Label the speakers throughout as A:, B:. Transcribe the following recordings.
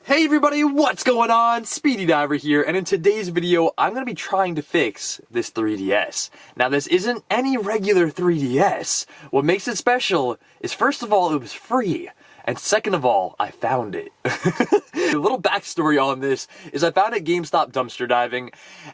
A: Hey everybody, what's going on? Speedy Diver here, and in today's video, I'm going to be trying to fix this 3DS. Now, this isn't any regular 3DS. What makes it special is, first of all, it was free, and second of all, I found it. A little backstory on this is I found it GameStop dumpster diving,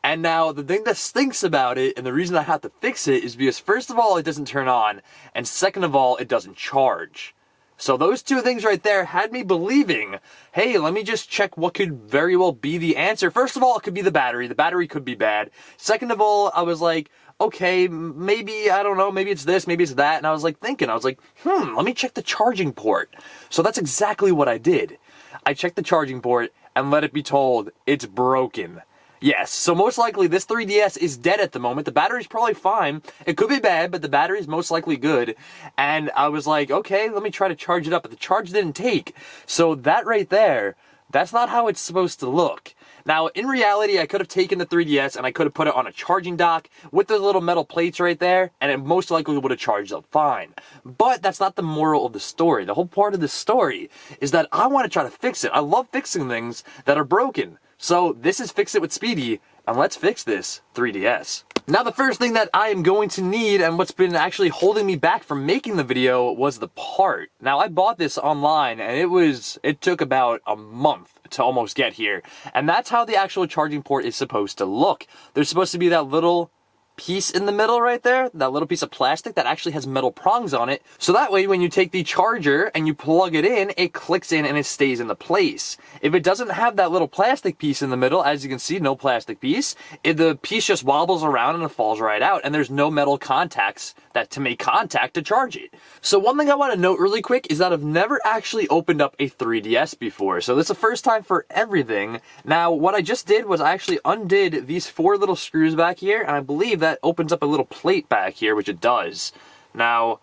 A: and now the thing that stinks about it, and the reason I have to fix it, is because first of all, it doesn't turn on, and second of all, it doesn't charge. So those two things right there had me believing, hey, let me just check what could very well be the answer. First of all, it could be the battery. The battery could be bad. Second of all, I was like, okay, maybe, I don't know, maybe it's this, maybe it's that. And I was like, let me check the charging port. So that's exactly what I did. I checked the charging port and let it be told, it's broken. Yes, so most likely this 3DS is dead at the moment. The battery's probably fine. It could be bad, but the battery's most likely good. And I was like, okay, let me try to charge it up, but the charge didn't take. So that right there, that's not how it's supposed to look. Now, in reality, I could have taken the 3DS and I could have put it on a charging dock with those little metal plates right there, and it most likely would have charged up fine. But that's not the moral of the story. The whole part of the story is that I want to try to fix it. I love fixing things that are broken. So this is Fix It with Speedy, and let's fix this 3DS. Now the first thing that I am going to need, and what's been actually holding me back from making the video, was the part. Now I bought this online, and it took about a month to almost get here. And that's how the actual charging port is supposed to look. There's supposed to be that little piece in the middle right there, that little piece of plastic that actually has metal prongs on it, so that way when you take the charger and you plug it in, it clicks in and it stays in the place. If it doesn't have that little plastic piece in the middle, as you can see, no plastic piece, the piece just wobbles around and it falls right out, and there's no metal contacts to make contact to charge it. So one thing I want to note really quick is that I've never actually opened up a 3DS before, so this is the first time for everything. Now what I just did was I actually undid these 4 little screws back here, and I believe that opens up a little plate back here, which it does. Now,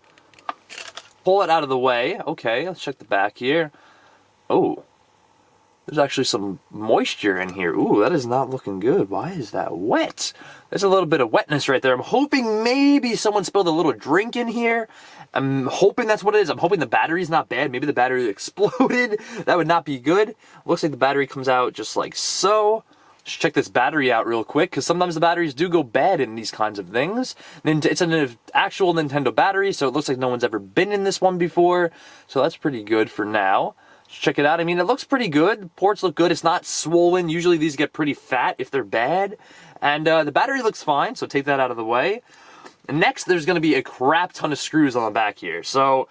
A: pull it out of the way. Okay, let's check the back here. Oh, there's actually some moisture in here. Ooh, that is not looking good. Why is that wet? There's a little bit of wetness right there. I'm hoping maybe someone spilled a little drink in here. I'm hoping that's what it is. I'm hoping the battery's not bad. Maybe the battery exploded. That would not be good. Looks like the battery comes out just like so. Let's check this battery out real quick, because sometimes the batteries do go bad in these kinds of things. It's an actual Nintendo battery, so it looks like no one's ever been in this one before. So that's pretty good for now. Let's check it out. I mean, it looks pretty good. The ports look good. It's not swollen. Usually these get pretty fat if they're bad. And the battery looks fine, so take that out of the way. And next, there's going to be a crap ton of screws on the back here. So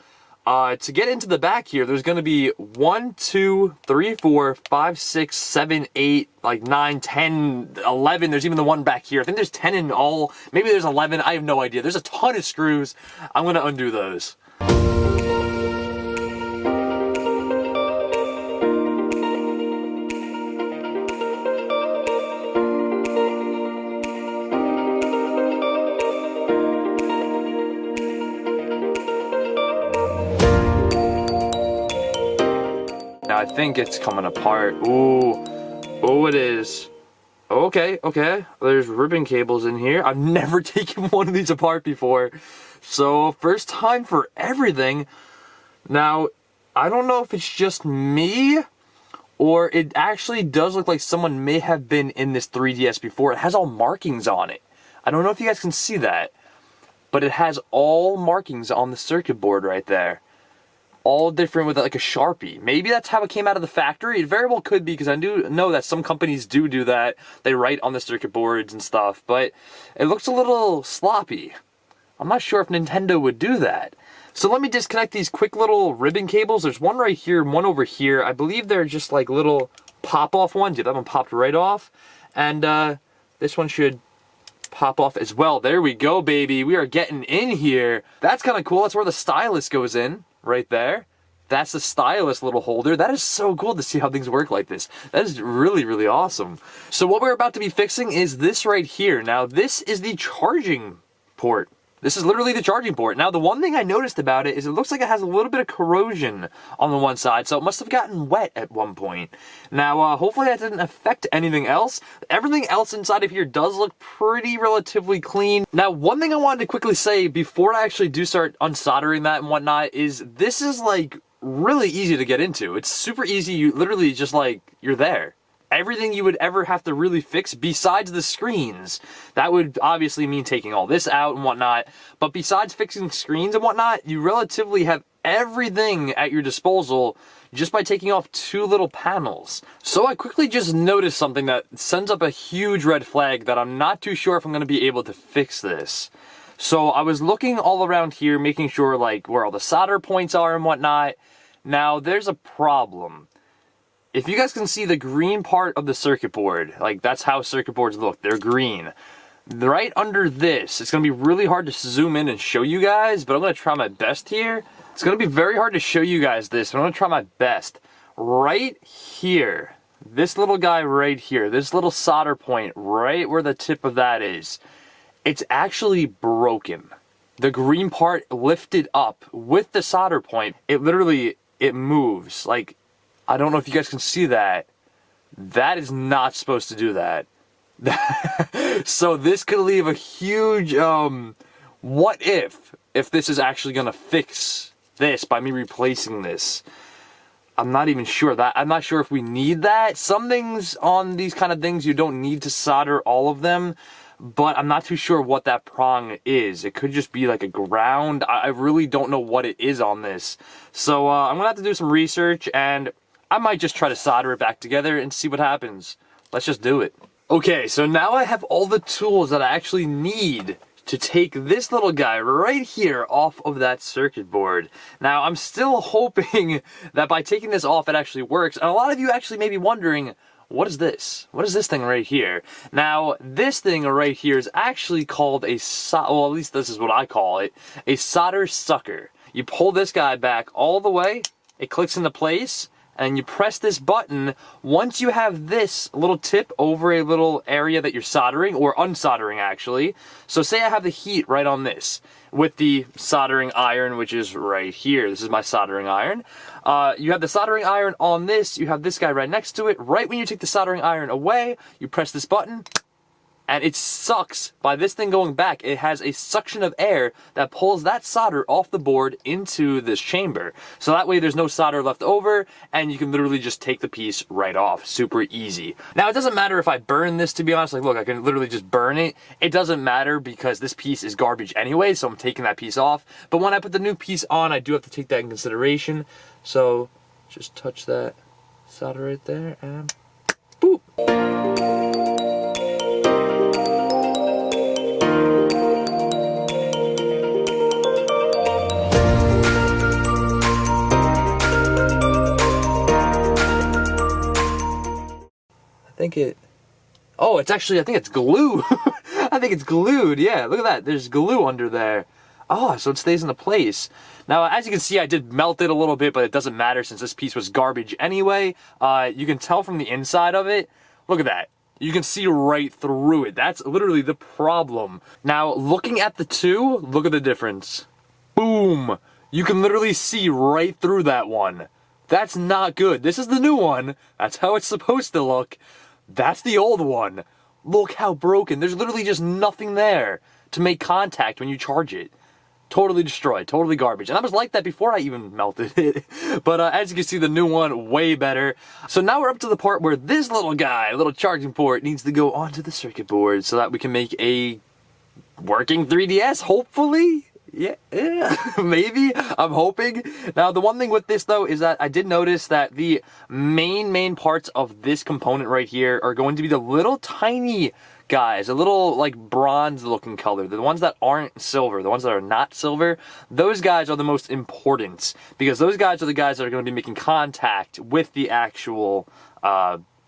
A: to get into the back here, there's going to be 1, 2, 3, 4, 5, 6, 7, 8, like 9, 10, 11. There's even the one back here. I think there's 10 in all. Maybe there's 11. I have no idea. There's a ton of screws. I'm going to undo those. Now I think it's coming apart. Ooh. Oh, it is. Okay. There's ribbon cables in here. I've never taken one of these apart before. So, first time for everything. Now, I don't know if it's just me, or it actually does look like someone may have been in this 3DS before. It has all markings on it. I don't know if you guys can see that, but it has all markings on the circuit board right there. All different with like a Sharpie. Maybe that's how it came out of the factory. It very well could be, because I do know that some companies do that. They write on the circuit boards and stuff, but it looks a little sloppy. I'm not sure if Nintendo would do that. So let me disconnect these quick little ribbon cables. There's one right here and one over here. I believe they're just like little pop-off ones. Yeah, that one popped right off. And this one should pop off as well. There we go, baby. We are getting in here. That's kind of cool. That's where the stylus goes in. Right there. That's the stylus little holder. That is so cool to see how things work like this. That is really, really awesome. So what we're about to be fixing is this right here. Now, this is the charging port. This is literally the charging port. Now, the one thing I noticed about it is it looks like it has a little bit of corrosion on the one side, so it must have gotten wet at one point. Now, hopefully that didn't affect anything else. Everything else inside of here does look pretty relatively clean. Now, one thing I wanted to quickly say before I actually do start unsoldering that and whatnot is this is like really easy to get into. It's super easy. You literally just like, you're there. Everything you would ever have to really fix besides the screens, that would obviously mean taking all this out and whatnot. But besides fixing screens and whatnot, you relatively have everything at your disposal just by taking off 2 little panels. So I quickly just noticed something that sends up a huge red flag that I'm not too sure if I'm going to be able to fix this. So I was looking all around here, making sure like where all the solder points are and whatnot. Now there's a problem. If you guys can see the green part of the circuit board, like that's how circuit boards look, they're green. Right under this, it's going to be really hard to zoom in and show you guys, but I'm going to try my best here. It's going to be very hard to show you guys this, but I'm going to try my best. Right here, this little guy right here, this little solder point right where the tip of that is, it's actually broken. The green part lifted up with the solder point, it moves. Like, I don't know if you guys can see that. That is not supposed to do that. So this could leave a huge, what if this is actually going to fix this by me replacing this? I'm not even sure. I'm not sure if we need that. Some things on these kind of things, you don't need to solder all of them, but I'm not too sure what that prong is. It could just be like a ground. I really don't know what it is on this. So I'm going to have to do some research, and I might just try to solder it back together and see what happens. Let's just do it. Okay, so now I have all the tools that I actually need to take this little guy right here off of that circuit board. Now, I'm still hoping that by taking this off, it actually works. And a lot of you actually may be wondering, what is this? What is this thing right here? Now, this thing right here is actually called well, at least this is what I call it, a solder sucker. You pull this guy back all the way, it clicks into place, and you press this button. Once you have this little tip over a little area that you're soldering, or unsoldering actually. So say I have the heat right on this, with the soldering iron, which is right here. This is my soldering iron. You have the soldering iron on this, you have this guy right next to it. Right when you take the soldering iron away, you press this button, and it sucks. By this thing going back, it has a suction of air that pulls that solder off the board into this chamber. So that way there's no solder left over, and you can literally just take the piece right off. Super easy. Now, it doesn't matter if I burn this, to be honest. Like, look, I can literally just burn it. It doesn't matter because this piece is garbage anyway, so I'm taking that piece off. But when I put the new piece on, I do have to take that in consideration. So just touch that solder right there, and boop. Oh, it's actually, I think it's glue. I think it's glued. Yeah, look at that. There's glue under there. Oh, so it stays into place. Now, as you can see, I did melt it a little bit, but it doesn't matter since this piece was garbage anyway. You can tell from the inside of it. Look at that. You can see right through it. That's literally the problem. Now, looking at the two, look at the difference. Boom. You can literally see right through that one. That's not good. This is the new one. That's how it's supposed to look. That's the old one. Look how broken. There's literally just nothing there to make contact when you charge it. Totally destroyed. Totally garbage. And I was like that before I even melted it. But as you can see, the new one, way better. So now we're up to the part where this little guy, little charging port, needs to go onto the circuit board so that we can make a working 3DS, hopefully? Yeah, maybe. I'm hoping. Now, the one thing with this, though, is that I did notice that the main parts of this component right here are going to be the little tiny guys, a little, like, bronze-looking color. The ones that aren't silver, the ones that are not silver, those guys are the most important, because those guys are the guys that are going to be making contact with the actual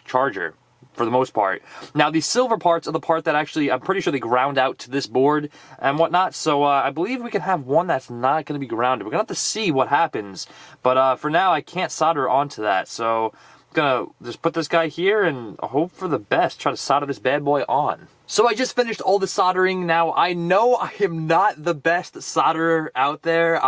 A: charger, for the most part. Now, the silver parts are the part that actually, I'm pretty sure they ground out to this board and whatnot, so I believe we can have one that's not going to be grounded. We're going to have to see what happens, but for now, I can't solder onto that, so I'm going to just put this guy here and hope for the best, try to solder this bad boy on. So I just finished all the soldering. Now, I know I am not the best solderer out there.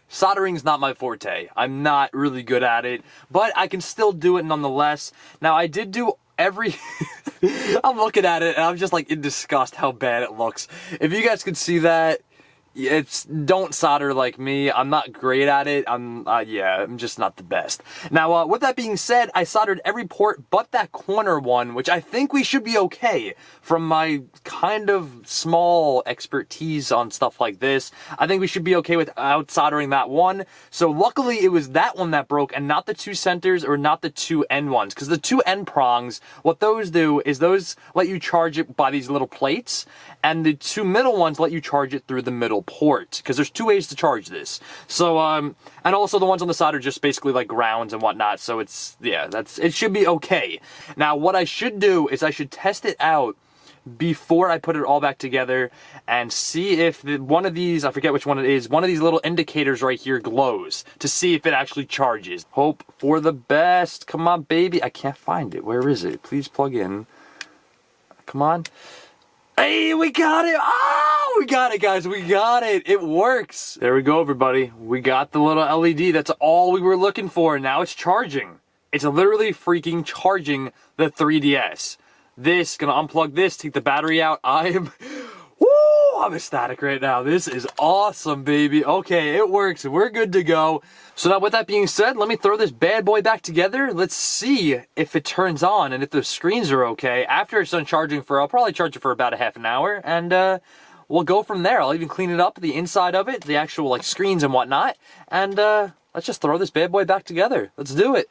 A: Soldering's not my forte. I'm not really good at it, but I can still do it nonetheless. Now, I did do I'm looking at it and I'm just like in disgust how bad it looks. If you guys could see that, don't solder like me. I'm not great at it. I'm just not the best. Now, with that being said, I soldered every port but that corner one, which I think we should be okay. From my kind of small expertise on stuff like this, I think we should be okay without soldering that one. So luckily it was that one that broke and not the two centers or not the two end ones. Because the two end prongs, what those do is those let you charge it by these little plates, and the two middle ones let you charge it through the middle port, because there's two ways to charge this. So and also the ones on the side are just basically like grounds and whatnot, so it should be okay. Now what I should do is I should test it out before I put it all back together and see if one of these, I forget which one it is, one of these little indicators right here glows to see if it actually charges. Hope for the best. Come on, baby. I can't find it. Where is it? Please plug in. Come on. Hey, we got it! Oh, we got it, guys. We got it. It works. There we go, everybody. We got the little LED. That's all we were looking for. Now it's charging. It's literally freaking charging the 3DS. This, gonna unplug this, take the battery out. I'm ecstatic right now. This is awesome, baby. Okay, it works. We're good to go. So now with that being said, let me throw this bad boy back together. Let's see if it turns on and if the screens are okay. After it's done charging I'll probably charge it for about a half an hour, and we'll go from there. I'll even clean it up, the inside of it, the actual like screens and whatnot, and let's just throw this bad boy back together. Let's do it.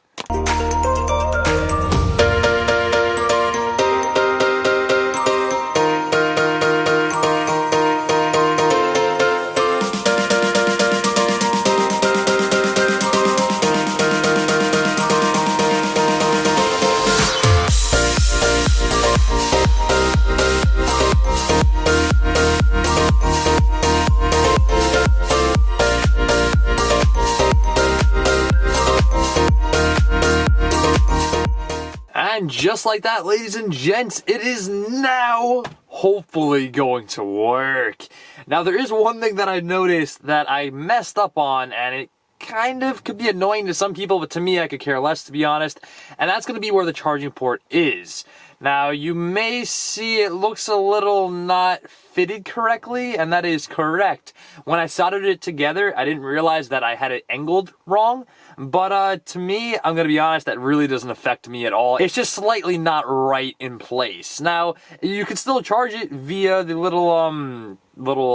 A: And just like that, ladies and gents, it is now hopefully going to work. Now, there is one thing that I noticed that I messed up on, and it kind of could be annoying to some people, but to me, I could care less, to be honest. And that's going to be where the charging port is. Now, you may see it looks a little not fitted correctly, and that is correct. When I soldered it together, I didn't realize that I had it angled wrong. But to me, I'm going to be honest, that really doesn't affect me at all. It's just slightly not right in place. Now, you can still charge it via the little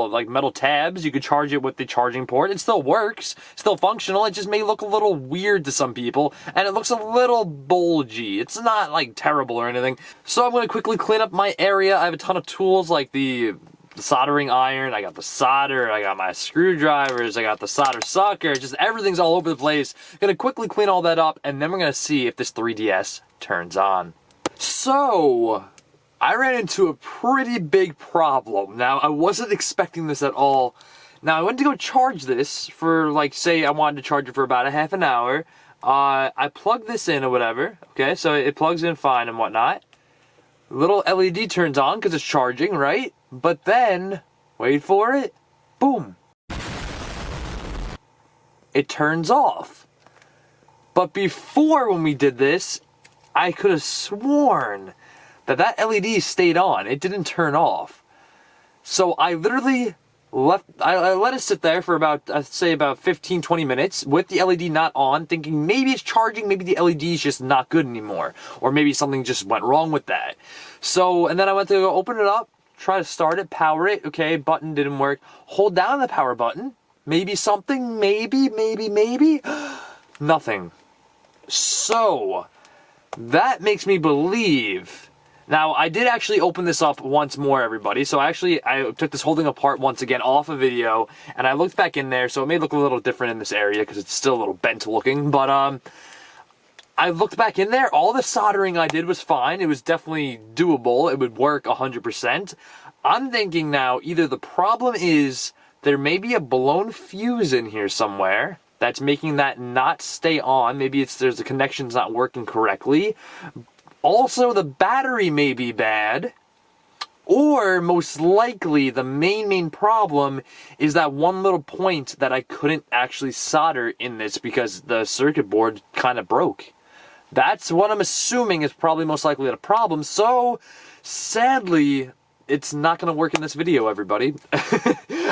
A: like metal tabs. You could charge it with the charging port. It still works, still functional. It just may look a little weird to some people, and it looks a little bulgy. It's not like terrible or anything. So I'm going to quickly clean up my area. I have a ton of tools like the soldering iron, I got the solder, I got my screwdrivers, I got the solder sucker, just everything's all over the place. Gonna quickly clean all that up, and then we're gonna see if this 3DS turns on. So, I ran into a pretty big problem. Now, I wasn't expecting this at all. Now, I went to go charge this for, like, say I wanted to charge it for about a half an hour. I plugged this in or whatever, okay, so it plugs in fine and whatnot. Little LED turns on because it's charging, right? But then, wait for it, boom. It turns off. But before, when we did this, I could have sworn that that LED stayed on. It didn't turn off. So I literally I let it sit there for about, I'd say about 15-20 minutes with the LED not on, thinking maybe it's charging, maybe the LED is just not good anymore, or maybe something just went wrong with that. So, and then I went to go open it up, try to start it, power it, okay, button didn't work. Hold down the power button, maybe something, maybe, nothing. So, that makes me believe. Now, I did actually open this up once more, everybody. So I took this holding apart once again off a video, and I looked back in there, so it may look a little different in this area because it's still a little bent looking, but I looked back in there, all the soldering I did was fine. It was definitely doable. It would work 100%. I'm thinking now, either the problem is there may be a blown fuse in here somewhere that's making that not stay on. Maybe there's the connection's not working correctly. Also, the battery may be bad, or most likely the main problem is that one little point that I couldn't actually solder in this because the circuit board kind of broke. That's what I'm assuming is probably most likely the problem. So, sadly, it's not going to work in this video, everybody.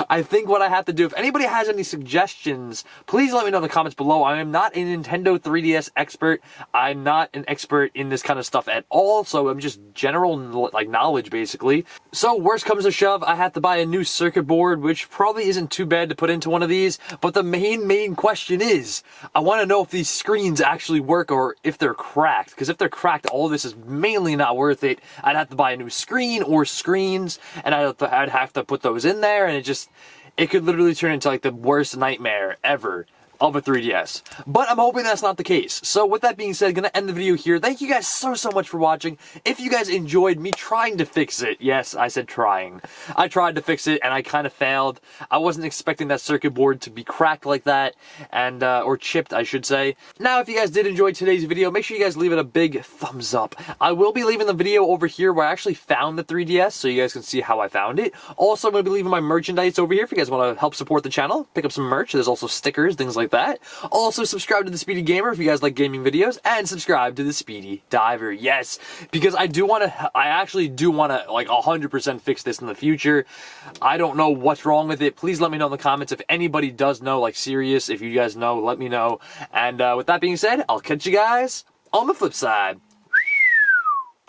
A: I think what I have to do, if anybody has any suggestions, please let me know in the comments below. I am not a Nintendo 3DS expert. I'm not an expert in this kind of stuff at all, so I'm just general, like, knowledge, basically. So, worst comes to shove, I have to buy a new circuit board, which probably isn't too bad to put into one of these, but the main question is, I want to know if these screens actually work or if they're cracked, because if they're cracked, all this is mainly not worth it. I'd have to buy a new screen or screens, and I'd have to put those in there, and it could literally turn into like the worst nightmare ever of a 3DS. But I'm hoping that's not the case. So with that being said, I'm gonna end the video here. Thank you guys so much for watching. If you guys enjoyed me trying to fix it, yes, I said trying. I tried to fix it and I kind of failed. I wasn't expecting that circuit board to be cracked like that, and or chipped, I should say. Now, if you guys did enjoy today's video, make sure you guys leave it a big thumbs up. I will be leaving the video over here where I actually found the 3DS, so you guys can see how I found it. Also, I'm gonna be leaving my merchandise over here if you guys want to help support the channel. Pick up some merch. There's also stickers, things like that. Also, subscribe to the Speedy Gamer if you guys like gaming videos, and subscribe to the Speedy Diver. Yes, because I actually do want to like 100% fix this in the future. I don't know what's wrong with it. Please let me know in the comments if anybody does know, like serious. If you guys know, let me know. And with that being said, I'll catch you guys on the flip side.